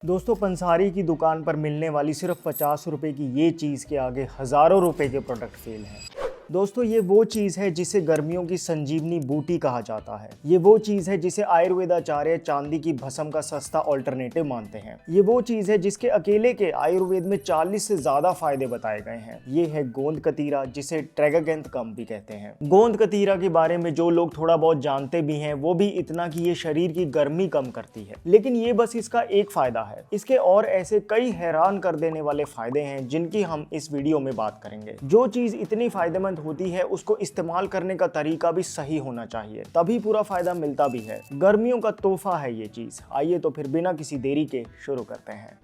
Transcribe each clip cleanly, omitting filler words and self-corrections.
दोस्तों पंसारी की दुकान पर मिलने वाली सिर्फ 50 रुपए की ये चीज़ के आगे हज़ारों रुपए के प्रोडक्ट फेल हैं। दोस्तों ये वो चीज़ है जिसे गर्मियों की संजीवनी बूटी कहा जाता है। ये वो चीज़ है जिसे आयुर्वेदाचार्य चांदी की भस्म का सस्ता ऑल्टरनेटिव मानते हैं। ये वो चीज़ है जिसके अकेले के आयुर्वेद में 40 से ज़्यादा फायदे बताए गए हैं। ये है गोंद कतीरा, जिसे ट्रैगागैंथ कम भी कहते हैं। गोंद कतीरा के बारे में जो लोग थोड़ा बहुत जानते भी हैं वो भी इतना कि ये शरीर की गर्मी कम करती है, लेकिन ये बस इसका एक फायदा है। इसके और ऐसे कई हैरान कर देने वाले फायदे हैं जिनकी हम इस वीडियो में बात करेंगे। जो चीज़ इतनी फायदेमंद होती है उसको इस्तेमाल करने का तरीका भी सही होना चाहिए, तभी पूरा फायदा मिलता भी है। गर्मियों का तोहफा है ये चीज। आइए तो फिर बिना किसी देरी के शुरू करते हैं।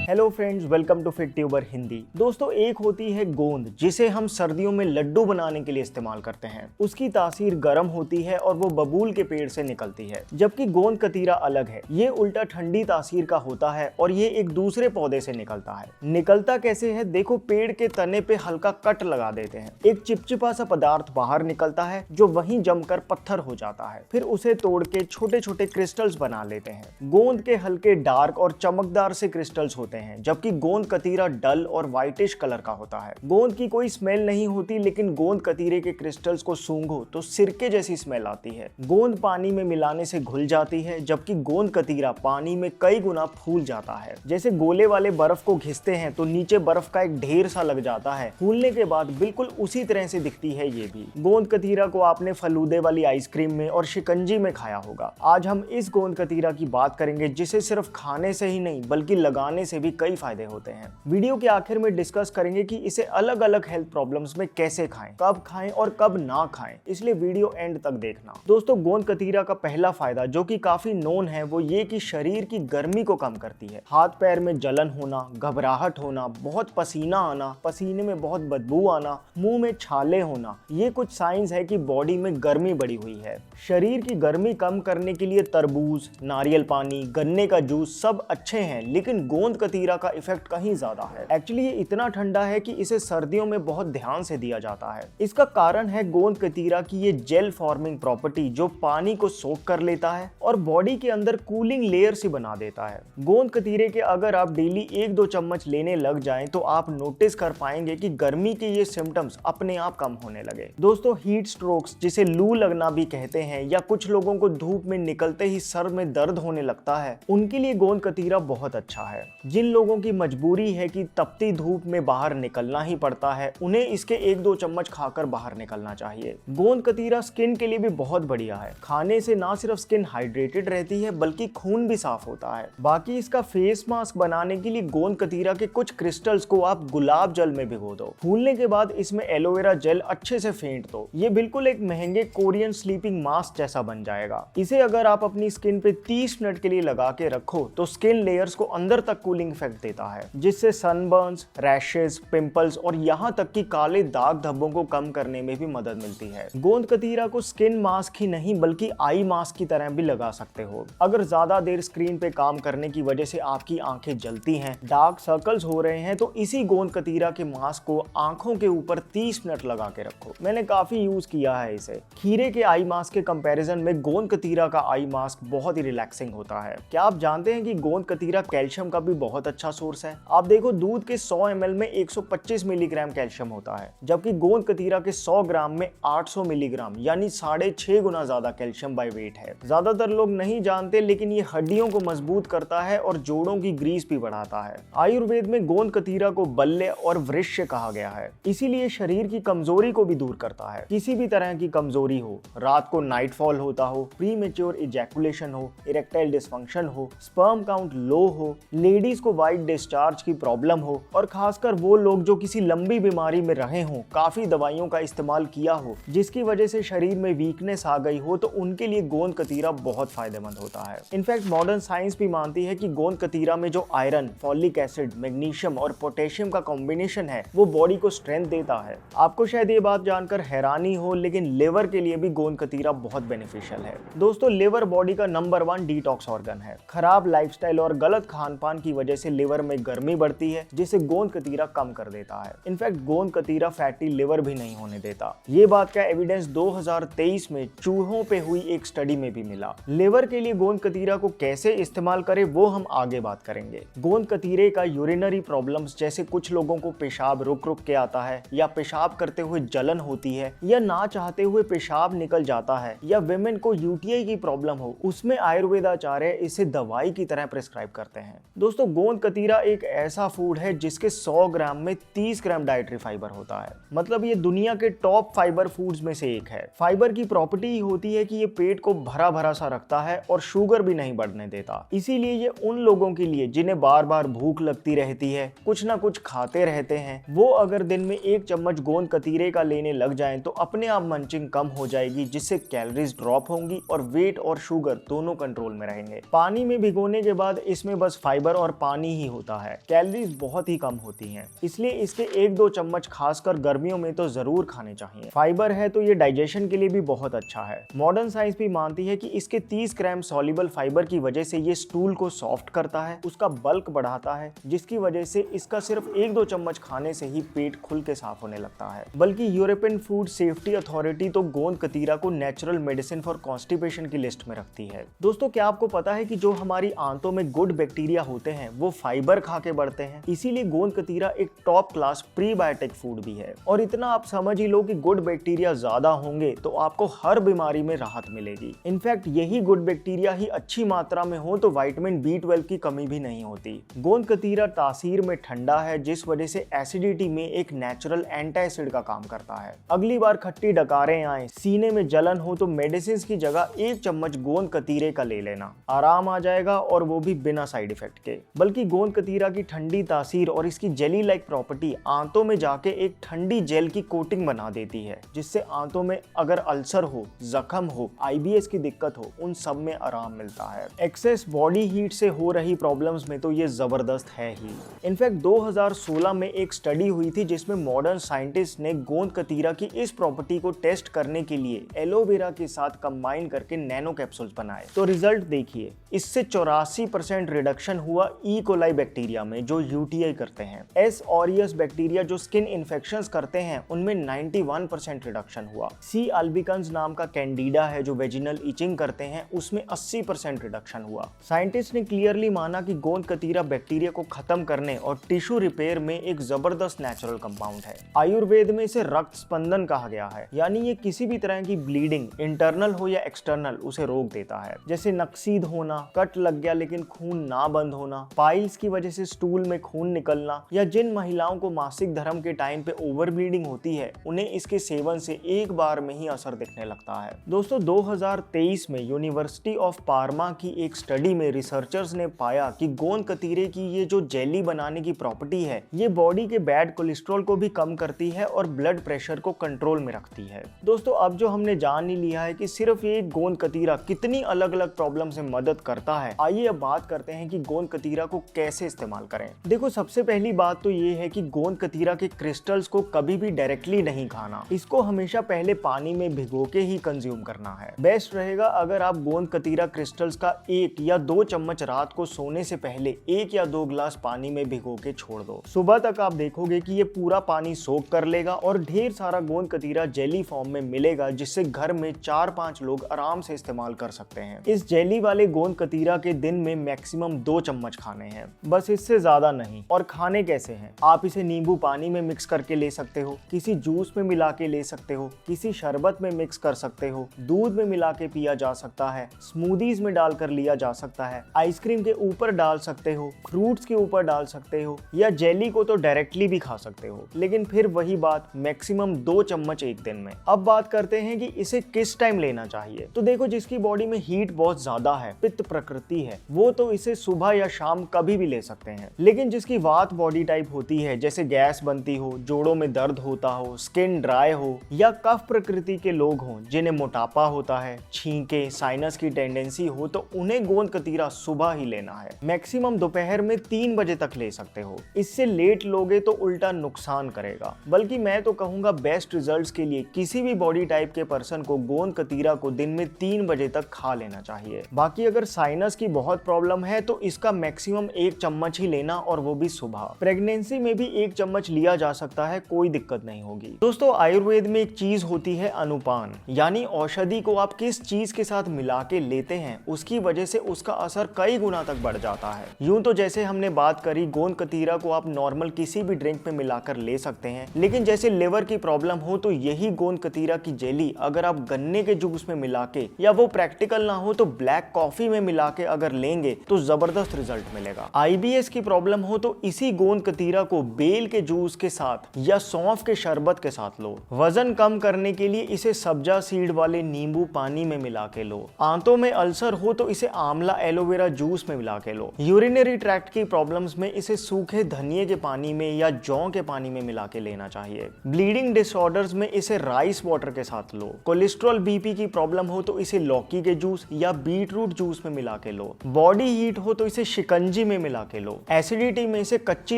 Hello friends, welcome to Fit Tuber Hindi. दोस्तों एक होती है गोंद, जिसे हम सर्दियों में लड्डू बनाने के लिए इस्तेमाल करते हैं। उसकी तासीर गर्म होती है और वो बबूल के पेड़ से निकलती है, जबकि गोंद कतीरा अलग है। ये उल्टा ठंडी तासीर का होता है और ये एक दूसरे पौधे से निकलता है। निकलता कैसे है? देखो, पेड़ के तने पे हल्का कट लगा देते हैं, एक चिपचिपा सा पदार्थ बाहर निकलता है जो वहीं जमकर पत्थर हो जाता है। फिर उसे तोड़ के छोटे छोटे क्रिस्टल्स बना लेते हैं। गोंद के हल्के डार्क और चमकदार से क्रिस्टल्स होते हैं, जबकि गोंद कतीरा डल और व्हाइटिश कलर का होता है। गोंद की कोई स्मेल नहीं होती, लेकिन गोंद कतीरे के क्रिस्टल्स को सूंघो तो सिरके जैसी स्मेल आती है। गोंद पानी में मिलाने से घुल जाती है, जबकि गोंद कतीरा पानी में कई गुना फूल जाता है। जैसे गोले वाले बर्फ को घिसते हैं तो नीचे बर्फ का एक ढेर सा लग जाता है, फूलने के बाद बिल्कुल उसी तरह से दिखती है ये भी। गोंद कतीरा को आपने फलूदे वाली आइसक्रीम में और शिकंजी में खाया होगा। आज हम इस गोंद कतीरा की बात करेंगे, जिसे सिर्फ खाने से ही नहीं बल्कि लगाने से भी कई फायदे होते हैं। वीडियो के आखिर में डिस्कस करेंगे कि इसे अलग अलग हेल्थ प्रॉब्लम्स में कैसे खाएं, कब खाएं और कब ना खाएं, इसलिए वीडियो एंड तक देखना। दोस्तों गोंद कतीरा का पहला फायदा, जो कि काफी नोन है, वो ये कि शरीर की गर्मी को कम करती है। हाथ पैर में जलन होना, घबराहट होना, बहुत पसीना आना, पसीने में बहुत बदबू आना, मुंह में छाले होना, ये कुछ साइंस है कि बॉडी में गर्मी बढ़ी हुई है। शरीर की गर्मी कम करने के लिए तरबूज, नारियल पानी, गन्ने का जूस सब अच्छे हैं, लेकिन गोंद कतीरा का इफेक्ट कहीं ज्यादा है। एक्चुअली ये इतना ठंडा है कि इसे सर्दियों में बहुत ध्यान से दिया जाता है। इसका कारण है गोंद कतीरा की ये जेल फॉर्मिंग प्रॉपर्टी, जो पानी को सोख कर लेता है और बॉडी के अंदर कूलिंग लेयर सी बना देता है। गोंद कतीरे के अगर आप डेली 1-2 चम्मच लेने लग जाएं तो आप नोटिस कर पाएंगे कि गर्मी के ये सिम्टम्स अपने आप कम होने लगे। दोस्तों हीट स्ट्रोक्स, जिसे लू लगना भी कहते हैं, या कुछ लोगों को धूप में निकलते ही सर में दर्द होने लगता है, उनके लिए गोंद कतीरा बहुत अच्छा है। जिन लोगों की मजबूरी है कि तपती धूप में बाहर निकलना ही पड़ता है, उन्हें इसके 1-2 चम्मच खाकर बाहर निकलना चाहिए। गोंद कतीरा स्किन के लिए भी बहुत बढ़िया है। खाने से ना सिर्फ स्किन हाइड्रेटेड रहती है बल्कि खून भी साफ होता है। बाकी इसका फेस मास्क बनाने के लिए गोंद कतीरा के कुछ क्रिस्टल्स को आप गुलाब जल में भिगो दो। फूलने के बाद इसमें एलोवेरा जेल अच्छे से फेंट दो। ये बिल्कुल एक महंगे कोरियन स्लीपिंग मास्क जैसा बन जाएगा। इसे अगर आप अपनी स्किन पे 30 मिनट के लिए लगा के रखो तो स्किन लेयर्स को अंदर तक कूलिंग इफेक्ट देता है, जिससे सनबर्न्स, रैशेस, पिंपल्स और यहाँ तक कि काले दाग धब्बों को कम करने में भी मदद मिलती है। गोंद कतीरा को स्किन मास्क ही नहीं बल्कि आई मास्क की तरह भी लगा सकते हो। अगर ज्यादा देर स्क्रीन पे काम करने की वजह से आपकी आंखें जलती हैं, डार्क सर्कल्स हो रहे हैं, तो इसी गोंद कतीरा के मास्क को आंखों के ऊपर 30 मिनट लगा के रखो। मैंने काफी यूज किया है इसे। खीरे के आई मास्क के कंपैरिजन में गोंद कतीरा का आई मास्क बहुत ही रिलैक्सिंग होता है। क्या आप जानते हैं कि गोंद कतीरा कैल्शियम का भी बहुत अच्छा सोर्स है? आप देखो, दूध के 100 ml में 125 मिलीग्राम कैल्शियम होता है, जबकि गोंद कतीरा के 100 ग्राम में 800 मिलीग्राम यानी 6.5 गुना ज्यादा कैल्शियम बाय वेट है। ज्यादातर लोग नहीं जानते, लेकिन ये हड्डियों को मजबूत करता है और जोड़ों की ग्रीस भी बढ़ाता है। आयुर्वेद में गोंद कतीरा को बल्ले और वृक्ष कहा गया है, इसीलिए शरीर की कमजोरी को भी दूर करता है। किसी भी तरह की कमजोरी हो, रात को नाइटफॉल होता हो, प्रीमेच्योर इजैकुलेशन हो, इरेक्टाइल डिसफंक्शन हो, स्पर्म काउंट लो हो, लेडीज को वाइट डिस्चार्ज की प्रॉब्लम हो, और खासकर वो लोग जो किसी लंबी बीमारी में रहे हों, काफी दवाइयों का इस्तेमाल किया हो, जिसकी वजह से शरीर में वीकनेस आ गई हो, तो उनके लिए गोंद कतीरा बहुत फायदेमंद होता है। इनफैक्ट मॉडर्न साइंस भी मानती है कि गोंद कतीरा में जो आयरन, फॉलिक एसिड, मैग्नीशियम और पोटेशियम का कॉम्बिनेशन है, वो बॉडी को स्ट्रेंथ देता है। आपको शायद ये बात जानकर हैरानी हो, लेकिन लिवर के लिए भी गोंद कतीरा बहुत बेनिफिशियल है। दोस्तों लिवर बॉडी का नंबर 1 डिटॉक्स ऑर्गन है। खराब लाइफस्टाइल और गलत खान पान की वजह वजह से लिवर में गर्मी बढ़ती है, जिसे गोंद कतीरा कम कर देता है। इनफैक्ट गोंद कतीरा फैटी लिवर भी नहीं होने देता। ये बात का एविडेंस 2023 में चूहों पे हुई एक स्टडी में भी मिला। लिवर के लिए गोंद कतीरा को कैसे इस्तेमाल करें वो हम आगे बात करेंगे। गोंद कतीरे का यूरिनरी प्रॉब्लम्स, जैसे कुछ लोगों को पेशाब रुक रुक के आता है, या पेशाब करते हुए जलन होती है, या ना चाहते हुए पेशाब निकल जाता है, या विमेन को यूटीआई की प्रॉब्लम हो, उसमें आयुर्वेदाचार्य इसे दवाई की तरह प्रिस्क्राइब करते हैं। दोस्तों, गोंद कतीरा एक ऐसा फूड है जिसके 100 ग्राम में 30 ग्राम डाइटरी फाइबर होता है। मतलब ये दुनिया के टॉप फाइबर फूड्स में से एक है। फाइबर की प्रॉपर्टी ही होती है कि ये पेट को भरा भरा सा रखता है और शुगर भी नहीं बढ़ने देता। इसीलिए ये उन लोगों के लिए जिन्हें बार बार भूख लगती रहती है, कुछ ना कुछ खाते रहते हैं, वो अगर दिन में 1 चम्मच गोंद कतीरे का लेने लग जाएं तो अपने आप मंचिंग कम हो जाएगी, जिससे कैलोरीज ड्रॉप होंगी और वेट और शुगर दोनों कंट्रोल में रहेंगे। पानी में भिगोने के बाद इसमें बस फाइबर और पानी ही होता है। कैलोरीज बहुत ही कम होती हैं, इसलिए इसके 1-2 चम्मच खासकर गर्मियों में तो जरूर खाने चाहिए। फाइबर है तो ये डाइजेशन के लिए भी बहुत अच्छा है। मॉडर्न साइंस भी मानती है कि इसके 30 ग्राम सॉल्युबल फाइबर की वजह से ये स्टूल को सॉफ्ट करता है, उसका बल्क बढ़ाता है, जिसकी वजह से इसका सिर्फ 1-2 चम्मच खाने से ही पेट खुल के साफ होने लगता है। बल्कि यूरोपियन फूड सेफ्टी अथॉरिटी तो गोंद कतीरा को नेचुरल मेडिसिन फॉर कॉन्स्टिपेशन की लिस्ट में रखती है। दोस्तों, क्या आपको पता है कि जो हमारी आंतों में गुड बैक्टीरिया होते हैं वो फाइबर खा के बढ़ते हैं? इसीलिए गोंद कतीरा एक टॉप क्लास प्रीबायोटिक फूड भी है। और इतना आप समझ ही लो कि गुड बैक्टीरिया ज्यादा होंगे तो आपको हर बीमारी में राहत मिलेगी। इनफैक्ट यही गुड बैक्टीरिया ही अच्छी मात्रा में हो तो विटामिन B12 की कमी भी नहीं होती। गोंद कतीरा तासीर में ठंडा है, जिस वजह से एसिडिटी में एक नेचुरल एंटी एसिड का काम करता है। अगली बार खट्टी डकारें आए, सीने में जलन हो तो मेडिसिन की जगह 1 चम्मच गोंद कतीरे का ले लेना, आराम आ जाएगा, और वो भी बिना साइड इफेक्ट के। बल्कि गोंद कतीरा की ठंडी तासीर और इसकी जेली लाइक प्रॉपर्टी आंतों में जाके एक ठंडी जेल की कोटिंग बना देती है, जिससे आंतों में अगर अल्सर हो, जख्म हो, IBS की दिक्कत हो, उन सब में आराम मिलता है। एक्सेस बॉडी हीट से हो रही प्रॉब्लम्स में तो ये जबरदस्त है ही। इनफैक्ट 2016 में एक स्टडी हुई थी जिसमें मॉडर्न साइंटिस्ट ने गोंद कतीरा की इस प्रॉपर्टी को टेस्ट करने के लिए एलोवेरा के साथ कंबाइन करके नैनो कैप्सूल्स बनाए। तो रिजल्ट देखिए, इससे 84% रिडक्शन हुआ ई कोलाई बैक्टीरिया में जो यूटीआई करते हैं। एस ऑरियस बैक्टीरिया जो स्किन इन्फेक्शंस करते हैं उनमें 91% रिडक्शन हुआ। सी अल्बिकन्स नाम का कैंडिडा है जो वेजिनल इचिंग करते हैं, उसमें 80% रिडक्शन हुआ। साइंटिस्ट ने क्लियरली माना कि गोंद कतीरा बैक्टीरिया को खत्म करने और टिश्यू रिपेयर में एक जबरदस्त नेचुरल कंपाउंड है। आयुर्वेद में इसे रक्त स्पंदन कहा गया है, यानी ये किसी भी तरह की ब्लीडिंग, इंटरनल हो या एक्सटर्नल, उसे रोक देता है। जैसे नक्सीद होना, कट लग गया लेकिन खून ना बंद होना, पाइल्स की वजह से स्टूल में खून निकलना, या जिन महिलाओं को मासिक धर्म के टाइम पे ओवर ब्लीडिंग होती है उन्हें इसके सेवन से एक बार में ही असर दिखने लगता है। दोस्तों, 2023 में यूनिवर्सिटी ऑफ पार्मा की एक स्टडी में रिसर्चर्स ने पाया कि गोंद कतीरे की ये जो जेली बनाने की प्रॉपर्टी है ये बॉडी के बैड कोलेस्ट्रॉल को भी कम करती है और ब्लड प्रेशर को कंट्रोल में रखती है। दोस्तों, अब जो हमने जान ही लिया है कि सिर्फ ये गोंद कतीरा कितनी अलग अलग प्रॉब्लम से मदद करता है, आइए अब बात करते हैं कि गोंद कतीरा को कैसे इस्तेमाल करें। देखो, सबसे पहली बात तो ये है कि गोंद कतीरा के क्रिस्टल्स को कभी भी डायरेक्टली नहीं खाना। इसको हमेशा पहले पानी में भिगो के ही कंज्यूम करना है। बेस्ट रहेगा अगर आप गोंद कतीरा क्रिस्टल्स का 1 या 2 चम्मच रात को सोने से पहले 1 या 2 ग्लास पानी में भिगो के छोड़ दो। सुबह तक आप देखोगे कि ये पूरा पानी सोख कर लेगा और ढेर सारा गोंद कतीरा जेली फॉर्म में मिलेगा, जिससे घर में 4-5 लोग आराम से इस्तेमाल कर सकते हैं। इस जेली वाले गोंद कतीरा के दिन में मैक्सिमम 2 चम्मच खाने हैं, बस इससे ज्यादा नहीं। और खाने कैसे हैं? आप इसे नींबू पानी में मिक्स करके ले सकते हो, किसी जूस में मिला के ले सकते हो, किसी शरबत में मिक्स कर सकते हो, दूध में मिला के पिया जा सकता है, स्मूदीज में डालकर लिया जा सकता है, आइसक्रीम के ऊपर डाल सकते हो, फ्रूट्स के ऊपर डाल सकते हो, या जेली को तो डायरेक्टली भी खा सकते हो। लेकिन फिर वही बात, मैक्सिमम 2 चम्मच एक दिन में। अब बात करते हैं कि इसे किस टाइम लेना चाहिए। तो देखो, जिसकी बॉडी में हीट बहुत ज्यादा है, पित्त प्रकृति है, वो तो इसे सुबह या शाम कभी भी ले सकते हैं। लेकिन जिसकी वात बॉडी टाइप होती है, जैसे गैस बनती हो, जोड़ों में दर्द होता हो, स्किन ड्राई हो, या कफ प्रकृति के लोग हों जिन्हें मोटापा होता है, छींके, साइनस की टेंडेंसी हो, तो उन्हें गोंद कतीरा सुबह ही लेना है। मैक्सिमम दोपहर में 3 बजे तक ले सकते हो। इससे लेट लोगे तो उल्टा नुकसान करेगा। बल्कि मैं तो कहूंगा बेस्ट रिजल्ट्स के लिए किसी भी बॉडी टाइप के पर्सन को गोंद कतीरा को दिन में 3 बजे तक खा लेना चाहिए। बाकी अगर साइनस की बहुत प्रॉब्लम है तो इसका मैक्सिमम मैक्सिमम 1 चम्मच ही लेना और वो भी सुबह। प्रेगनेंसी में भी 1 चम्मच लिया जा सकता है, कोई दिक्कत नहीं होगी। दोस्तों आयुर्वेद में एक चीज होती है अनुपान, यानी औषधि को आप किस चीज के साथ मिला के लेते हैं उसकी वजह से उसका असर कई गुना तक बढ़ जाता है। यूं तो जैसे हमने बात करी गोंद कतीरा को आप नॉर्मल किसी भी ड्रिंक में मिलाकर ले सकते हैं, लेकिन जैसे लिवर की प्रॉब्लम हो तो यही गोंद कतीरा की जेली अगर आप गन्ने के जूस में मिला के या वो प्रैक्टिकल ना हो तो ब्लैक कॉफी में मिला के अगर लेंगे तो जबरदस्त रिजल्ट मिलेगा। IBS की प्रॉब्लम हो तो इसी गोंद कतीरा को बेल के जूस के साथ या सौंफ के शरबत के साथ लो। वजन कम करने के लिए इसे सब्जा सीड वाले नींबू पानी में मिला के लो। आंतों में अल्सर हो तो इसे आंवला एलोवेरा जूस में मिला के लो। यूरिनरी ट्रैक्ट की प्रॉब्लम्स में इसे सूखे धनिये के पानी में या जौ के पानी में मिला के लेना चाहिए। ब्लीडिंग डिसऑर्डर्स में इसे राइस वाटर के साथ लो। कोलेस्ट्रॉल BP की प्रॉब्लम हो तो इसे लौकी के जूस या बीटरूट जूस में मिला के लो। बॉडी हीट हो तो इसे शिकंजी में मिला के लो। एसिडिटी में इसे कच्ची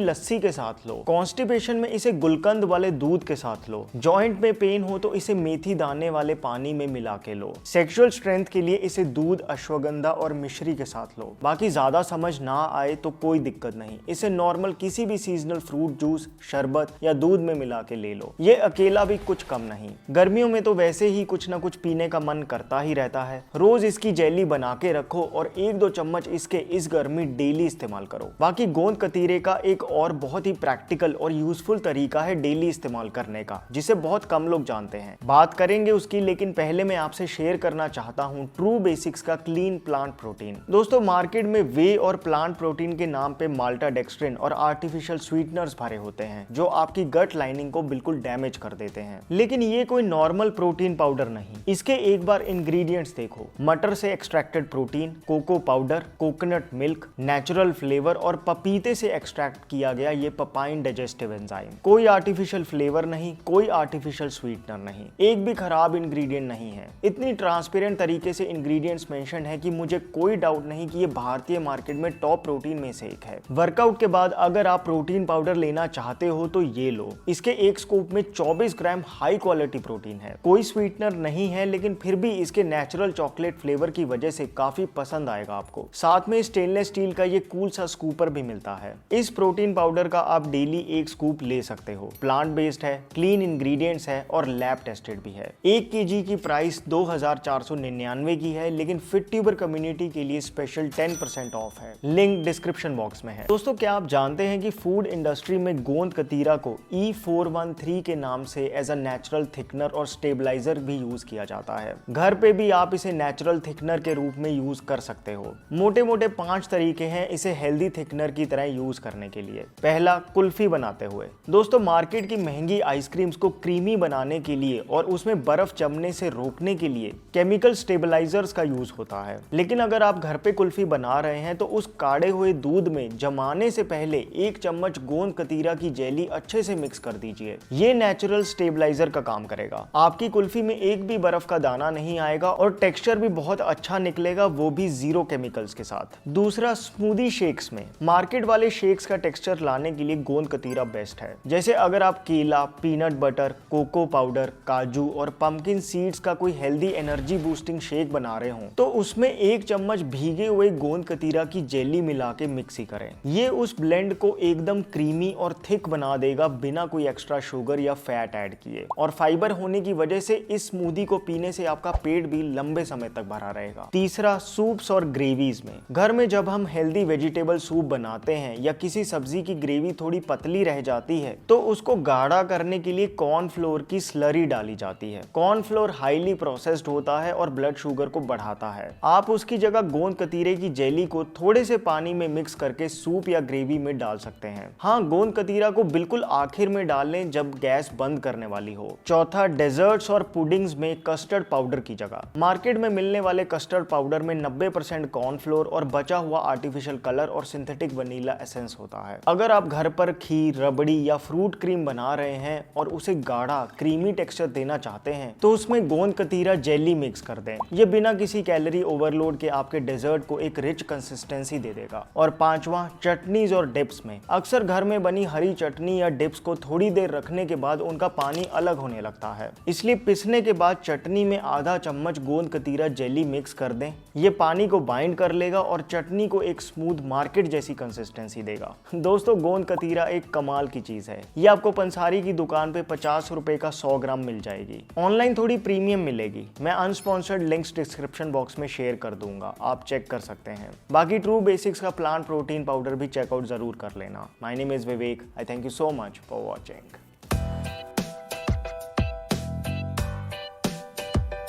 लस्सी के साथ लो। कॉन्स्टिपेशन में इसे गुलकंद वाले दूध के साथ लो। जॉइंट में पेन हो तो इसे मेथी दाने वाले पानी में मिला के लो। सेक्सुअल स्ट्रेंथ के लिए इसे दूध, अश्वगंधा और मिश्री के साथ लो। बाकी ज्यादा समझ ना आए तो कोई दिक्कत नहीं, इसे नॉर्मल किसी भी सीजनल फ्रूट जूस, शरबत या दूध में मिला के ले लो। ये अकेला भी कुछ कम नहीं। गर्मियों में तो वैसे ही कुछ ना कुछ पीने का मन करता ही रहता है। रोज इसकी जेली बना के रखो और 1-2 चम्मच इसके इस गर्मी डेली इस्तेमाल करो। बाकी गोंद कतीरे का एक और बहुत ही प्रैक्टिकल और यूजफुल तरीका है डेली इस्तेमाल करने का, जिसे बहुत कम लोग जानते हैं। बात करेंगे उसकी, लेकिन पहले मैं आपसे शेयर करना चाहता हूँ ट्रू बेसिक्स का क्लीन प्लांट प्रोटीन। दोस्तों मार्केट में वे और प्लांट प्रोटीन के नाम पे माल्टाडेक्स्ट्रिन और आर्टिफिशियल स्वीटनर्स भरे होते हैं जो आपकी गट लाइनिंग को बिल्कुल डैमेज कर देते हैं। लेकिन ये कोई नॉर्मल प्रोटीन पाउडर नहीं। इसके एक बार इंग्रेडिएंट्स देखो। मटर से extracted protein, cocoa powder, coconut milk, natural flavour और पपीते से एक्सट्रैक्ट किया गया ये पपाइन डाइजेस्टिव एंजाइम। कोई आर्टिफिशियल फ्लेवर नहीं, कोई आर्टिफिशियल स्वीटनर नहीं, एक भी खराब इंग्रेडिएंट नहीं है। इतनी ट्रांसपेरेंट तरीके से इंग्रेडिएंट्स मेंशन है कि मुझे कोई डाउट नहीं कि ये भारतीय मार्केट में टॉप प्रोटीन में से एक है। वर्कआउट के बाद अगर आप प्रोटीन पाउडर लेना चाहते हो तो ये लो। इसके एक स्कूप में 24 ग्राम हाई क्वालिटी प्रोटीन है। कोई स्वीटनर नहीं है, लेकिन फिर भी इसके नेचुरल चॉकलेट फ्लेवर की वजह से काफी पसंद आएगा आपको। साथ में स्टेनलेस स्टील का ये कूल सा स्कूपर भी मिलता है। इस प्रोटीन पाउडर का आप डेली 1 स्कूप ले सकते हो। प्लांट बेस्ड है, क्लीन इंग्रेडिएंट्स है और लैब टेस्टेड भी है। 1 kg की प्राइस 2499 की है, लेकिन फिट ट्यूबर कम्युनिटी के लिए स्पेशल 10% ऑफ है। लिंक डिस्क्रिप्शन बॉक्स में है। दोस्तों क्या आप जानते हैं कि फूड इंडस्ट्री में गोंद कतीरा को E413 के नाम से एज अ नेचुरल थिकनर और स्टेबलाइजर भी यूज किया जाता है। घर पे भी आप इसे नेचुरल थिकनर के रूप में यूज कर सकते हो। मोटे मोटे 5 तरीके हैं इसे हेल्दी थिकनर की तरह यूज करने के लिए। पहला, कुल्फी बनाते हुए। दोस्तों मार्केट की महंगी आइसक्रीम्स को क्रीमी बनाने के लिए और उसमें बर्फ जमने से रोकने के लिए केमिकल स्टेबलाइजर्स का यूज होता है। लेकिन अगर आप घर पे कुल्फी बना रहे हैं तो उस काढ़े हुए दूध में जमाने से पहले 1 चम्मच गोंद कतीरा की जेली अच्छे से मिक्स कर दीजिए। ये नेचुरल स्टेबलाइजर का काम करेगा। आपकी कुल्फी में एक भी बर्फ का दाना नहीं आएगा और टेक्सचर भी बहुत अच्छा निकलेगा, वो भी 0 केमिकल्स के साथ। दूसरा, स्मूदी शेक्स में मार्केट वाले शेक्स का टेक्सचर लाने के लिए गोंद कतीरा बेस्ट है। जैसे अगर आप केला, पीनट बटर, कोको पाउडर, काजू और पंपकिन सीड्स का कोई हेल्दी एनर्जी बूस्टिंग शेक बना रहे हो तो उसमें 1 चम्मच भीगे हुए गोंद कतीरा की जेली मिला के मिक्स ही करें। ये उस ब्लेंड को एकदम क्रीमी और थिक बना देगा बिना कोई एक्स्ट्रा शुगर या फैट ऐड किए। और फाइबर होने की वजह से इस स्मूदी को पीने से आपका पेट भी लंबे समय तक भरा रहेगा। तीसरा, सूप्स और ग्रेवीज में। घर में जब हम हेल्दी वेजिटेबल सूप बनाते हैं या किसी सब्जी की ग्रेवी थोड़ी पतली रह जाती है तो उसको गाढ़ा करने के लिए कॉर्नफ्लोर की स्लरी डाली जाती है। कॉर्नफ्लोर हाईली प्रोसेस्ड होता है और ब्लड शुगर को बढ़ाता है। आप उसकी जगह गोंद कतीरे की जेली को थोड़े से पानी में मिक्स करके सूप या ग्रेवी में डाल सकते हैं। हाँ, गोंद कतीरा को बिल्कुल आखिर में डाल लें जब गैस बंद करने वाली हो। चौथा, डेजर्ट्स और पुडिंग्स में कस्टर्ड पाउडर की जगह। मार्केट में मिलने वाले कस्टर्ड पाउडर में 90% कॉर्नफ्लोर और बचा हुआ आर्टिफिशियल कलर और सिंथेटिक वनीला एसेंस होता है। अगर आप घर पर खीर, रबड़ी या फ्रूट क्रीम बना रहे हैं और उसे गाढ़ा क्रीमी टेक्सचर देना चाहते हैं तो उसमें गोंद कतीरा जेली मिक्स कर दें। ये बिना किसी कैलोरी ओवरलोड के आपके डेजर्ट को एक रिच कंसिस्टेंसी दे देगा। और पांचवा, चटनीज और डिप्स में। अक्सर घर में बनी हरी चटनी या डिप्स को थोड़ी देर रखने के बाद उनका पानी अलग होने लगता है, इसलिए पिसने के बाद चटनी में आधा चम्मच गोंद कतीरा जेली मिक्स कर दें। ये पानी को बाइंड कर लेगा और चटनी को एक स्मूद दूध मार्केट जैसी कंसिस्टेंसी देगा। दोस्तों गोंद कतीरा एक कमाल की चीज है। ये आपको पंसारी की दुकान पे 50 रुपए का 100 ग्राम मिल जाएगी। ऑनलाइन थोड़ी प्रीमियम मिलेगी। मैं अनस्पॉन्सर्ड लिंक्स डिस्क्रिप्शन बॉक्स में शेयर कर दूंगा, आप चेक कर सकते हैं। बाकी ट्रू बेसिक्स का प्लांट प्रोटीन पाउडर भी चेकआउट जरूर कर लेना। My name is Vivek. I thank you so much for watching.